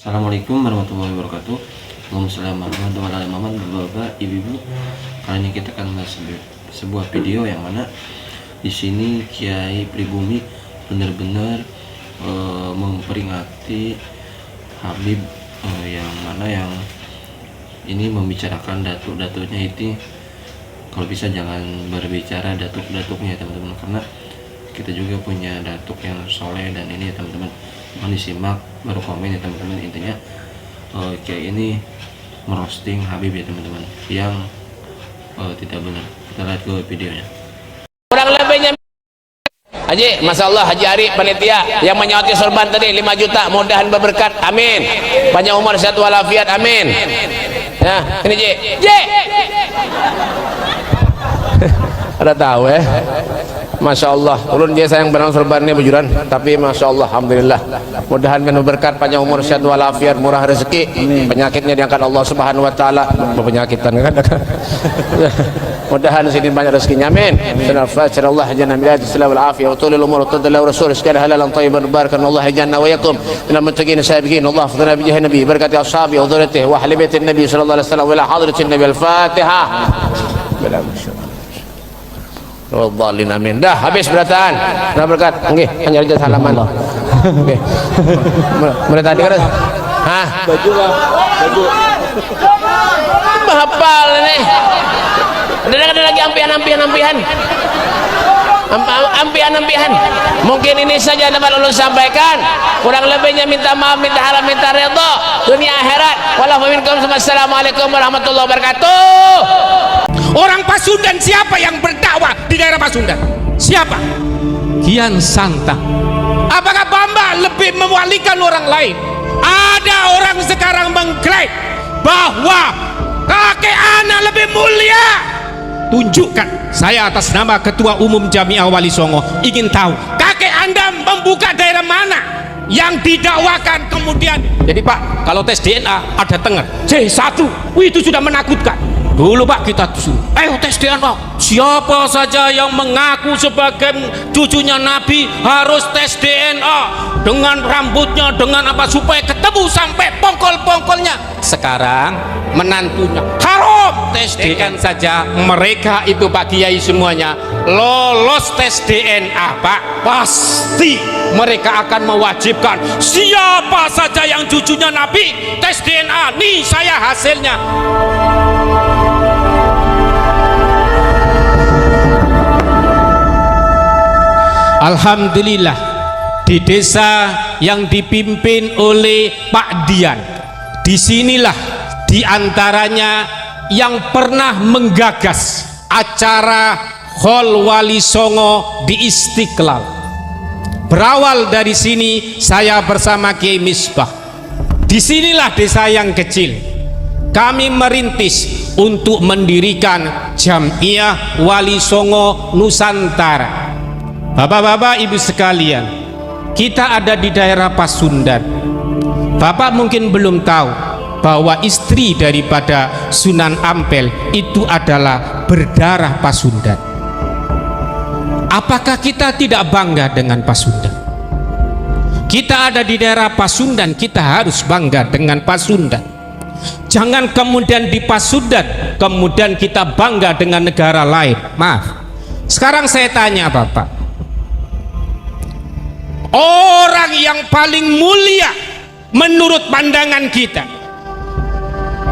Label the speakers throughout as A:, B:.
A: Assalamualaikum warahmatullahi wabarakatuh. Assalamualaikum warahmatullahi wabarakatuh. Bapak, ibu-ibu, kali ini kita akan membahas sebuah video yang mana di sini Kiai Pribumi benar-benar memperingati Habib yang mana yang ini membicarakan datuk-datuknya itu. Kalau bisa jangan berbicara datuk-datuknya teman-teman, karena kita juga punya datuk yang soleh dan ini ya teman-teman. Mohon disimak baru komen ya teman-teman. Intinya kayak ini merosting Habib ya teman-teman, yang tidak benar. Kita lihat ke videonya.
B: Kurang lebihnya Haji, Masya Allah, Haji Ari panitia yang menyawati sorban tadi 5 juta, mudahan berberkat, amin. Panjang umur, sehat walafiat, amin. Ya, ini J. Ada tahu ya? Masya Allah, ulun dia sayang benang sorban ini bujuran, tapi Masya Allah, Alhamdulillah, mudahan berberkat, panjang umur, sehat walafiat, murah rezeki, penyakitnya diangkat Allah Subhanahu Wa Taala, penyakitan kan? Mudahan sini banyak rezekinya, amin. Allah jannah milad salam wal afiyah wa tulil umur tadallahu rasul sekali halalan thayyiban barakan Allah jannah wa yakum minal muttaqin sabiqin. Allah fadhana bi jahi nabi barakati ashabi wa dhurriyyatihi wa ahli baitin nabi sallallahu alaihi wasallam wa ila hadratin nabi al-fatihah. Wallahi amin. Dah habis berataan. Dah berkat. Nggih, hanya aja salaman. Nggih. Mulai tadi kan? Hah? Baju lah, baju. Hafal ini. Ada lagi ampihan. Ampihan. Mungkin ini saja dapat ulun sampaikan. Kurang lebihnya minta maaf, minta haram, minta redha dunia akhirat. Wallahu minkum. Assalamualaikum warahmatullahi wabarakatuh.
C: Orang Pasundan siapa yang berdakwah di daerah Pasundan? Siapa?
D: Kian Santang.
C: Apakah Bamba lebih mewalikan orang lain? Ada orang sekarang mengklaim bahwa kakek anak lebih mulia. Tunjukkan. Saya atas nama Ketua Umum Jamiah Wali Songo ingin tahu kakek Anda membuka daerah mana yang didakwakan kemudian. Jadi Pak, kalau tes DNA ada tengah C1, itu sudah menakutkan. Dulu Pak kita suruh, ayo tes DNA. Siapa saja yang mengaku sebagai cucunya Nabi harus tes DNA dengan rambutnya, dengan apa, supaya ketemu sampai pongkol-pongkolnya. Sekarang menantunya haram tes DNA saja. Mereka itu Pak Kiai semuanya lolos tes DNA Pak. Pasti mereka akan mewajibkan siapa saja yang cucunya Nabi tes DNA. Nih saya hasilnya. Alhamdulillah, di desa yang dipimpin oleh Pak Dian, disinilah diantaranya yang pernah menggagas acara Hol Wali Songo di Istiqlal. Berawal dari sini saya bersama Kiai Misbah. Disinilah desa yang kecil kami merintis untuk mendirikan Jamiah Wali Songo Nusantara. Bapak-bapak, ibu sekalian, kita ada di daerah Pasundan. Bapak mungkin belum tahu bahwa istri daripada Sunan Ampel itu adalah berdarah Pasundan. Apakah kita tidak bangga dengan Pasundan? Kita ada di daerah Pasundan, kita harus bangga dengan Pasundan. Jangan kemudian di Pasundan kemudian kita bangga dengan negara lain. Maaf. Sekarang saya tanya Bapak, orang yang paling mulia menurut pandangan kita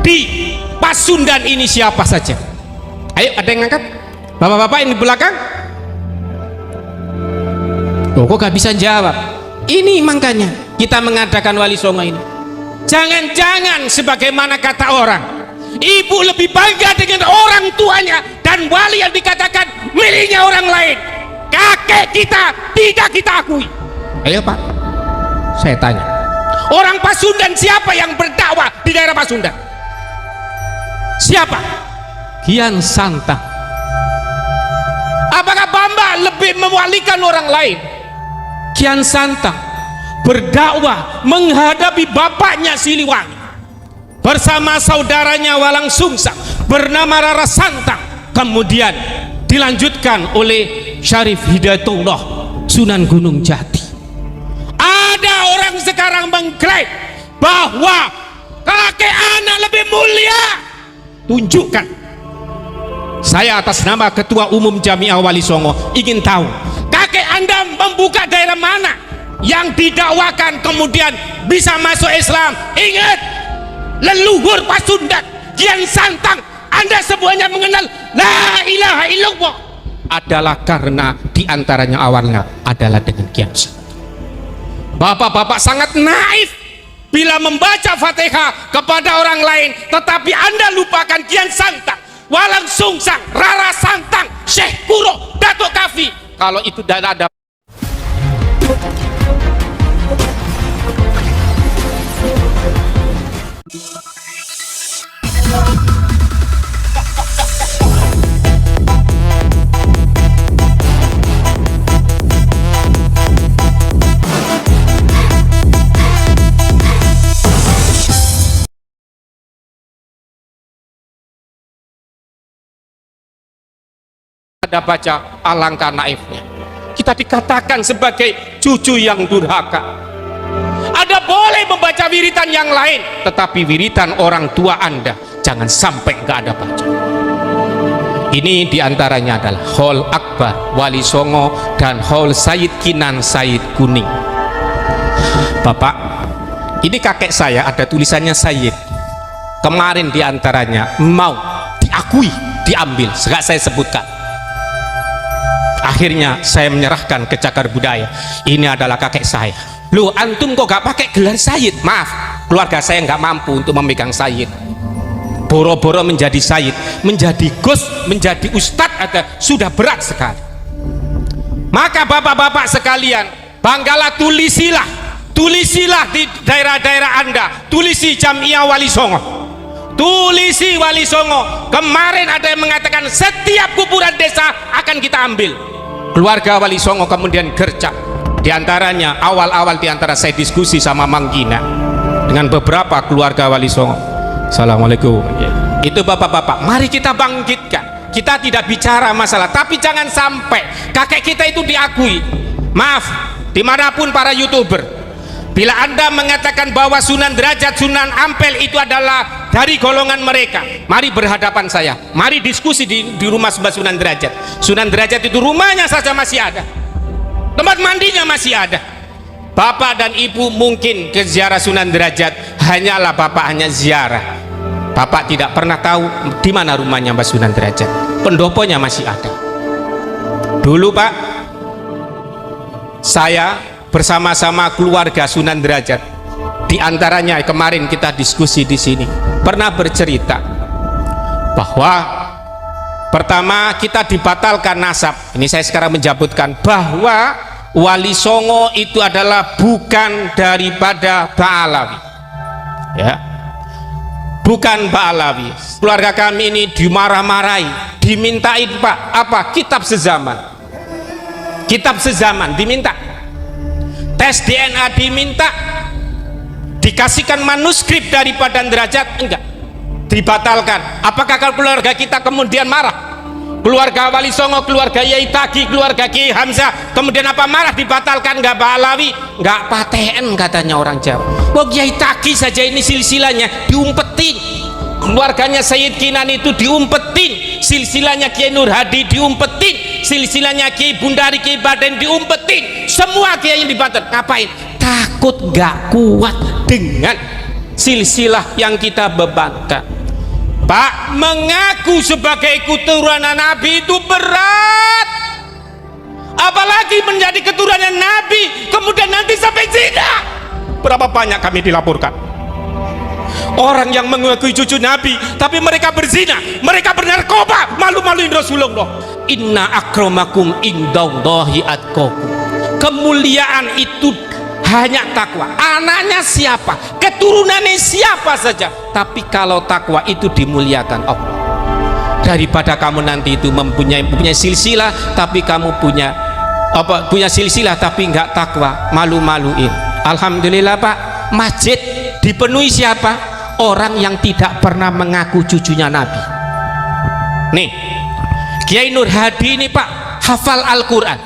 C: di Pasundan ini siapa saja? Ayo, ada yang ngangkat? Bapak-bapak ini di belakang? Oh, kok gak bisa jawab? Ini makanya kita mengadakan Wali Songo ini. Jangan-jangan sebagaimana kata orang, ibu lebih bangga dengan orang tuanya dan wali yang dikatakan miliknya orang lain. Kakek kita tidak kita akui. Ayo Pak, saya tanya, orang Pasundan siapa yang berdakwah di daerah Pasundan? Siapa?
D: Kian Santang.
C: Apakah Bamba lebih mewalikan orang lain?
D: Kian Santang
C: berdakwah menghadapi bapaknya Siliwangi bersama saudaranya Walang Sungsang bernama Rara Santang, kemudian dilanjutkan oleh Syarif Hidayatullah Sunan Gunung Jati. Ada orang sekarang mengklaim bahwa kakek anak lebih mulia, tunjukkan. Saya atas nama Ketua Umum Jamiah Wali Songo ingin tahu, kakek Anda membuka daerah mana yang didakwakan kemudian bisa masuk Islam? Ingat, leluhur Pasundan, Kian Santang, Anda semuanya mengenal la ilaha illallah adalah karena diantaranya awalnya adalah dengan Kian Santang. Bapak-bapak sangat naif bila membaca Fatihah kepada orang lain, tetapi Anda lupakan Kian Santang, Walang Sungsang, Rara Santang, Syekh Kuro, Datuk Kafi. Kalau itu tidak ada. Ada baca, alangkah naifnya kita dikatakan sebagai cucu yang durhaka. Ada boleh membaca wiritan yang lain, tetapi wiritan orang tua Anda jangan sampai nggak ada baca. Ini diantaranya adalah Haul Akbar Wali Songo dan Haul Sayyid Kinan Sayyid Kuning. Bapak, ini kakek saya ada tulisannya Sayyid. Kemarin diantaranya mau diakui, diambil, nggak saya sebutkan. Akhirnya saya menyerahkan ke Cagar Budaya. Ini adalah kakek saya. Loh, antum kok gak pakai gelar Sayyid? Maaf, keluarga saya nggak mampu untuk memegang Sayyid. Boro-boro menjadi Sayyid, menjadi Gus, menjadi Ustadz ada sudah berat sekali. Maka bapak-bapak sekalian, banggalah, tulisilah di daerah-daerah Anda, tulisi Jamiah Wali Songo, tulisi Wali Songo. Kemarin ada yang mengatakan setiap kuburan desa akan kita ambil. Keluarga Wali Songo kemudian gercep. Di antaranya awal-awal di antara saya diskusi sama Mang Gina dengan beberapa keluarga Wali Songo. Assalamualaikum. Itu bapak-bapak, mari kita bangkitkan. Kita tidak bicara masalah, tapi jangan sampai kakek kita itu diakui. Maaf, dimanapun para YouTuber, bila Anda mengatakan bahwa Sunan Derajat, Sunan Ampel itu adalah dari golongan mereka, mari berhadapan saya, mari diskusi di rumah Mbah Sunan Derajat. Sunan Derajat itu rumahnya saja masih ada, tempat mandinya masih ada. Bapak dan ibu mungkin ke ziarah Sunan Derajat, hanyalah bapak hanya ziarah. Bapak tidak pernah tahu di mana rumahnya Mbah Sunan Derajat. Pendoponya masih ada. Dulu Pak, saya bersama-sama keluarga Sunan Derajat, di antaranya kemarin kita diskusi di sini, pernah bercerita bahwa pertama kita dibatalkan nasab. Ini saya sekarang menjabutkan bahwa Wali Songo itu adalah bukan daripada Ba'alawi, ya, bukan Ba'alawi. Keluarga kami ini dimarah-marahi, dimintain Pak apa, kitab sezaman, kitab sezaman diminta, tes DNA diminta, dikasihkan manuskrip daripada Derajat, enggak, dibatalkan. Apakah keluarga kita kemudian marah? Keluarga Wali Songo, keluarga Yai Tagi, keluarga Kiai Hamzah kemudian apa, marah dibatalkan? Enggak Ba'alawi, enggak paten katanya orang Jawa. Wah, Yai Tagi saja ini silsilahnya diumpetin, keluarganya Sayyid Kinan itu diumpetin, silsilahnya Kiai Nur Hadi diumpetin, silsilahnya Kiai Bundari, Kiai Baden diumpetin, semua kiai yang dibatal. Ngapain? Takut gak kuat dengan silsilah yang kita bebankan. Pak, mengaku sebagai keturunan Nabi itu berat, apalagi menjadi keturunan Nabi kemudian nanti sampai zina. Berapa banyak kami dilaporkan orang yang mengakui cucu Nabi tapi mereka berzina, mereka bernarkoba, malu-maluin Rasulullah. Inna akramakum indallahi atqakum. Kemuliaan itu hanya takwa. Anaknya siapa, keturunannya siapa saja, tapi kalau takwa itu dimuliakan Allah. Daripada kamu nanti itu mempunyai silsilah tapi kamu punya silsilah tapi enggak takwa, malu-maluin. Alhamdulillah Pak, masjid dipenuhi siapa? Orang yang tidak pernah mengaku cucunya Nabi. Nih, Kiai Nur Hadi ini Pak, hafal Al-Quran,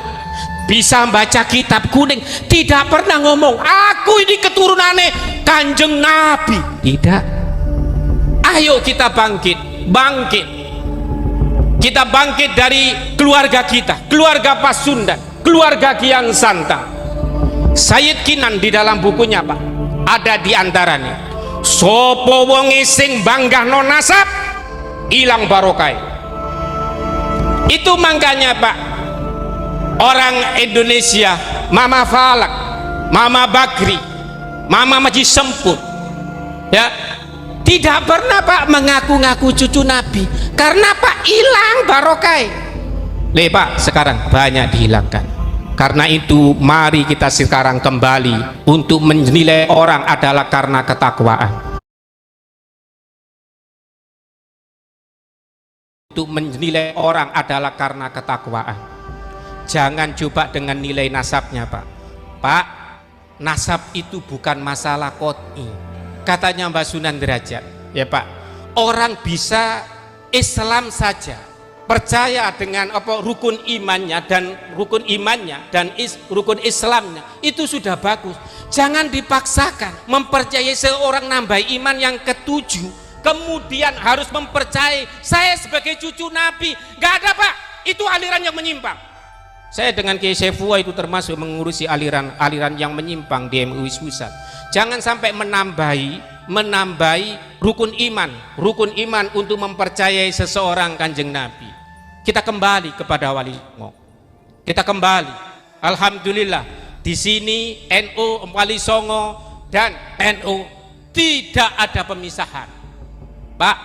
C: bisa baca kitab kuning, tidak pernah ngomong aku ini keturunannya Kanjeng Nabi. Tidak. Ayo kita bangkit. Kita bangkit dari keluarga kita, keluarga Pasundan, keluarga Kian Santang. Sayyid Kinan di dalam bukunya Pak, ada di antaranya, sopo wonge sing banggah no nasab ilang barokai. Itu makanya Pak, orang Indonesia, Mama Falak, Mama Bakri, Mama Maji Sempur, ya, tidak pernah Pak mengaku-ngaku cucu Nabi, karena Pak hilang barokai. Pak, sekarang banyak dihilangkan. Karena itu mari kita sekarang kembali untuk menilai orang adalah karena ketakwaan. Untuk menilai orang adalah karena ketakwaan. Jangan coba dengan nilai nasabnya Pak. Pak, nasab itu bukan masalah qot'i. Katanya Mbak Sunan Derajat, ya Pak, orang bisa Islam saja, percaya dengan apa rukun imannya dan rukun Islamnya, itu sudah bagus. Jangan dipaksakan mempercayai seorang nambah iman yang ketujuh, kemudian harus mempercayai saya sebagai cucu Nabi. Gak ada Pak, itu aliran yang menyimpang. Saya dengan Kiai Saifullah itu termasuk mengurusi aliran yang menyimpang di MUI Pusat. Jangan sampai menambahi rukun iman untuk mempercayai seseorang Kanjeng Nabi. Kita kembali kepada Wali Songo. Kita kembali. Alhamdulillah di sini NU, Wali Songo dan NU tidak ada pemisahan. Pak,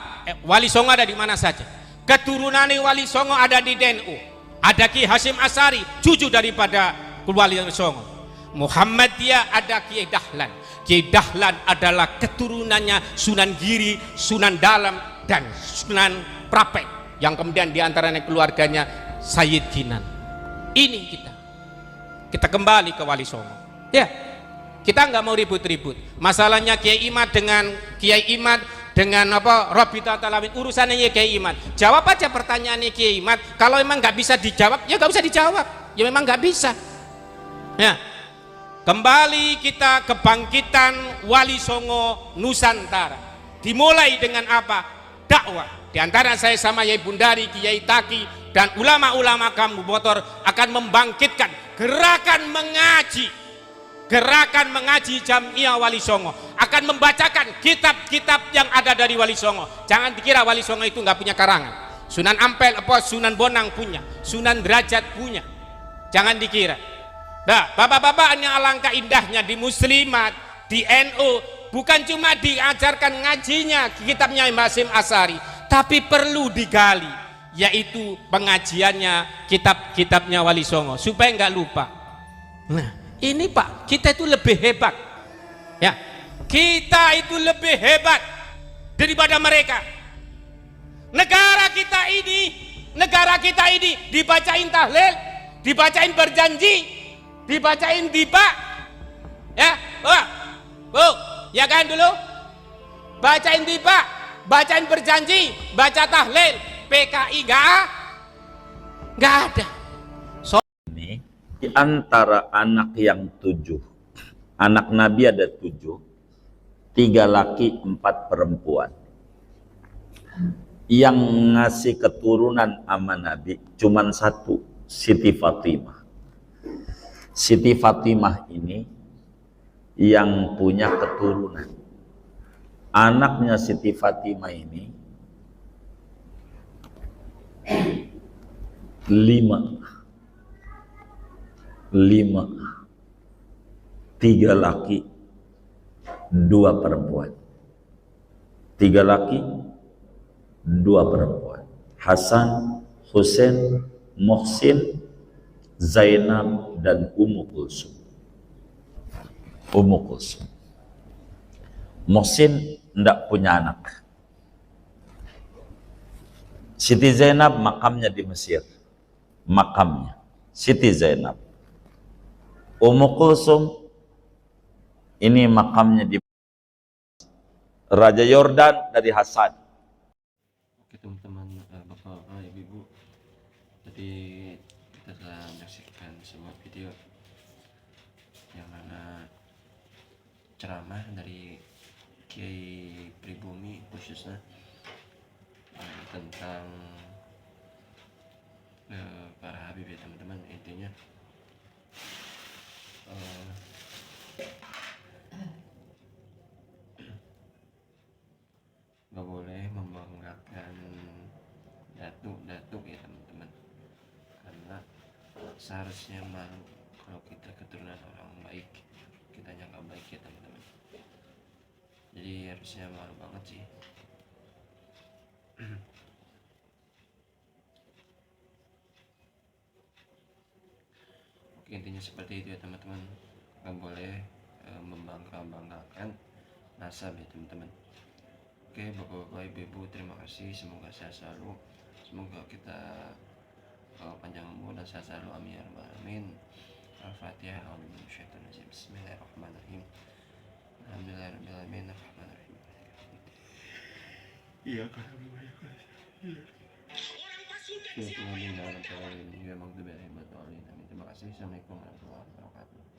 C: Wali Songo ada di mana saja. Keturunan Wali Songo ada di NU. Ada Ki Hasyim Asy'ari, cucu daripada Wali Songo. Muhammadiyah ada Kiai Dahlan. Kiai Dahlan adalah keturunannya Sunan Giri, Sunan Dalem dan Sunan Prapek, yang kemudian diantaranya keluarganya Sayyid Kinan. Ini kita kembali ke Wali Songo, ya. Kita nggak mau ribut-ribut masalahnya Kiai Imad dengan Kiai Imad dengan apa Rabita Talawin, urusannya Kiai Imad. Jawab aja pertanyaannya Kiai Imad. Kalau memang nggak bisa dijawab, ya nggak usah dijawab, ya memang nggak bisa, ya. Kembali kita kebangkitan Wali Songo Nusantara dimulai dengan apa? Dakwah. Di antara saya sama Yai Bundari, Kiai Taki dan ulama-ulama kamu motor akan membangkitkan gerakan mengaji Jamiah Wali Songo, akan membacakan kitab-kitab yang ada dari Wali Songo. Jangan dikira Wali Songo itu nggak punya karangan. Sunan Ampel, Sunan Bonang punya, Sunan Derajat punya. Jangan dikira. Nah, bapak-bapak, yang alangkah indahnya di Muslimat, di NU, bukan cuma diajarkan ngajinya kitabnya Mbah Hasyim Asy'ari, tapi perlu digali, yaitu pengajiannya kitab-kitabnya Wali Songo supaya nggak lupa. Nah, ini Pak, kita itu lebih hebat, ya, kita itu lebih hebat daripada mereka. Negara kita ini dibacain tahlil, dibacain berjanji, dibacain diba, ya, ya kan dulu, bacain diba, bacain berjanji, baca tahlil, PKI nggak ada.
E: Ini di antara anak yang 7, anak Nabi ada 7, 3 laki 4 perempuan. Yang ngasih keturunan sama Nabi cuman 1, Siti Fatimah. Siti Fatimah ini yang punya keturunan. Anaknya Siti Fatimah ini 5, 3 laki 2 perempuan. 3 laki 2 perempuan. Hasan, Husain, Muhsin, Zainab dan Ummu Kulsum. Muhsin tidak punya anak. Siti Zainab makamnya di Mesir. Makamnya Siti Zainab. Ummu Kulsum ini makamnya di Raja Yordan dari Hasan.
A: Oke teman-teman, bapak-bapak, ibu-ibu, tadi kita telah menyaksikan sebuah video ceramah dari Kiai Pribumi khususnya tentang para Habib ya teman-teman. Intinya nggak boleh membanggakan datuk ya teman-teman, karena seharusnya malu kalau kita keturunan orang baik, kitanya nggak baik ya teman-teman. Jadi harusnya malu banget sih. Oke, intinya seperti itu ya teman-teman, nggak boleh membanggakan nasab ya teman-teman. Oke, bapak-bapak, ibu-ibu, terima kasih. Semoga sehat selalu. Semoga kita panjang umur dan sehat selalu. Amin ya rabbal alamin. Al-Fatihah. Bismillahirrahmanirrahim. Alhamdulillahirabbil alamin. Arrahmanirrahim. Iya kan. Terima kasih. Assalamualaikum warahmatullahi wabarakatuh.